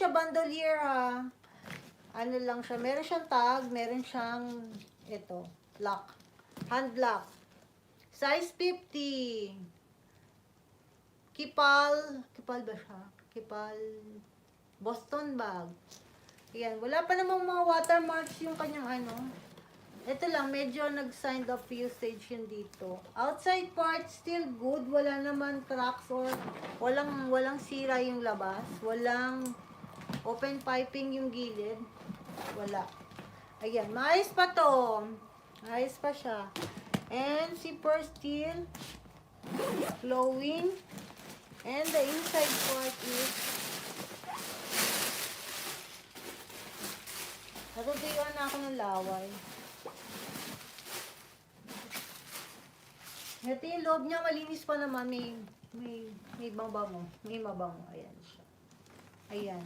siya bandolier ha. Ano lang siya, meron siyang tag, meron siyang, ito, lock. Hand lock. Size 50. Kipal ba siya? Kipal, Boston bag. Ayan, wala pa namang mga watermarks yung kanyang ano. Ito lang, medyo nag-signed up usage yun dito. Outside part, still good. Wala naman cracks or walang sira yung labas. Walang open piping yung gilid. Wala. Ayan, maayos pa to. Maayos pa siya. And zipper still flowing. And the inside part is natutuyuan na ako ng laway. Ito yung loob niya, malinis pa naman. May mabango. May mabango. Ayan siya. Ayan.